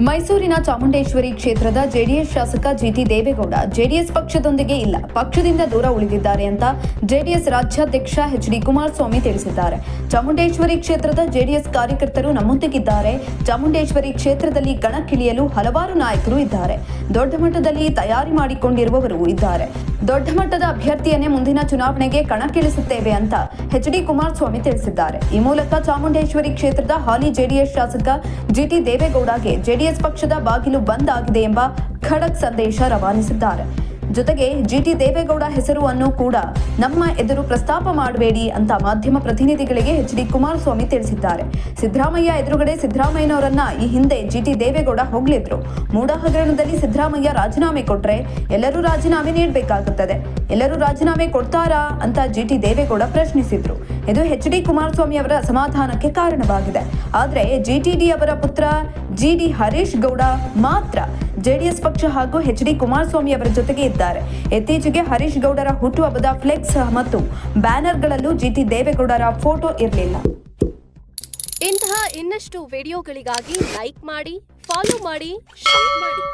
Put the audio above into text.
ಮೈಸೂರಿನ ಚಾಮುಂಡೇಶ್ವರಿ ಕ್ಷೇತ್ರದ ಜೆಡಿಎಸ್ ಶಾಸಕ ಜಿಟಿ ದೇವೇಗೌಡ ಜೆಡಿಎಸ್ ಪಕ್ಷದೊಂದಿಗೆ ಇಲ್ಲ, ಪಕ್ಷದಿಂದ ದೂರ ಉಳಿದಿದ್ದಾರೆ ಅಂತ ಜೆಡಿಎಸ್ ರಾಜ್ಯಾಧ್ಯಕ್ಷ ಎಚ್.ಡಿ. ಕುಮಾರಸ್ವಾಮಿ ತಿಳಿಸಿದ್ದಾರೆ. ಚಾಮುಂಡೇಶ್ವರಿ ಕ್ಷೇತ್ರದ ಜೆಡಿಎಸ್ ಕಾರ್ಯಕರ್ತರು ನಮ್ಮೊಂದಿಗಿದ್ದಾರೆ. ಚಾಮುಂಡೇಶ್ವರಿ ಕ್ಷೇತ್ರದಲ್ಲಿ ಕಣಕ್ಕಿಳಿಯಲು ಹಲವಾರು ನಾಯಕರು ಇದ್ದಾರೆ. ದೊಡ್ಡ ಮಟ್ಟದಲ್ಲಿ ತಯಾರಿ ಮಾಡಿಕೊಂಡಿರುವವರು ಇದ್ದಾರೆ. ದೊಡ್ಡ ಮಟ್ಟದ ಅಭ್ಯರ್ಥಿಯನ್ನೇ ಮುಂದಿನ ಚುನಾವಣೆಗೆ ಕಣಕ್ಕಿಳಿಸುತ್ತೇವೆ ಅಂತ ಎಚ್.ಡಿ. ಕುಮಾರಸ್ವಾಮಿ ತಿಳಿಸಿದ್ದಾರೆ. ಈ ಮೂಲಕ ಚಾಮುಂಡೇಶ್ವರಿ ಕ್ಷೇತ್ರದ ಹಾಲಿ ಜೆಡಿಎಸ್ ಶಾಸಕ ಜಿಟಿ ದೇವೇಗೌಡಗೆ ಜೆಡಿಎಸ್ ಪಕ್ಷದ ಬಾಗಿಲು ಬಂದ್ ಆಗಿದೆ ಎಂಬ ಖಡಕ್ ಸಂದೇಶ ರವಾನಿಸಿದ್ದಾರೆ. ಜೊತೆಗೆ ಜಿಟಿ ದೇವೇಗೌಡ ಹೆಸರನ್ನು ಕೂಡ ನಮ್ಮ ಎದುರು ಪ್ರಸ್ತಾಪ ಮಾಡಬೇಡಿ ಅಂತ ಮಾಧ್ಯಮ ಪ್ರತಿನಿಧಿಗಳಿಗೆ ಎಚ್.ಡಿ. ಕುಮಾರಸ್ವಾಮಿ ತಿಳಿಸಿದ್ದಾರೆ. ಸಿದ್ದರಾಮಯ್ಯ ಎದುರುಗಡೆ ಸಿದ್ದರಾಮಯ್ಯನವರನ್ನ ಈ ಹಿಂದೆ ಜಿಟಿ ದೇವೇಗೌಡ ಹೊಗಳಿದ್ರು. ಮೂಡ ಹಗರಣದಲ್ಲಿ ಸಿದ್ದರಾಮಯ್ಯ ರಾಜೀನಾಮೆ ಕೊಟ್ರೆ ಎಲ್ಲರೂ ರಾಜೀನಾಮೆ ನೀಡಬೇಕಾಗುತ್ತದೆ, ಎಲ್ಲರೂ ರಾಜೀನಾಮೆ ಕೊಡ್ತಾರಾ ಅಂತ ಜಿಟಿ ದೇವೇಗೌಡ ಪ್ರಶ್ನಿಸಿದ್ರು. ಇದು ಎಚ್.ಡಿ. ಕುಮಾರಸ್ವಾಮಿ ಅವರ ಅಸಮಾಧಾನಕ್ಕೆ ಕಾರಣವಾಗಿದೆ. ಆದರೆ ಜಿಟಿಡಿ ಅವರ ಪುತ್ರ ಜಿಡಿ ಹರೀಶ್ ಗೌಡ ಮಾತ್ರ ಜೆಡಿಎಸ್ ಪಕ್ಷ ಹಾಗೂ ಎಚ್.ಡಿ. ಕುಮಾರಸ್ವಾಮಿ ಅವರ ಜೊತೆಗೆ ಇದ್ದಾರೆ. ಇತ್ತೀಚೆಗೆ ಹರೀಶ್ ಗೌಡರ ಹುಟ್ಟುಹಬ್ಬದ ಫ್ಲೆಕ್ಸ್ ಮತ್ತು ಬ್ಯಾನರ್ಗಳಲ್ಲೂ ಜಿಟಿ ದೇವೇಗೌಡರ ಫೋಟೋ ಇರಲಿಲ್ಲ. ಇಂತಹ ಇನ್ನಷ್ಟು ವಿಡಿಯೋಗಳಿಗಾಗಿ ಲೈಕ್ ಮಾಡಿ, ಫಾಲೋ ಮಾಡಿ, ಶೇರ್ ಮಾಡಿ.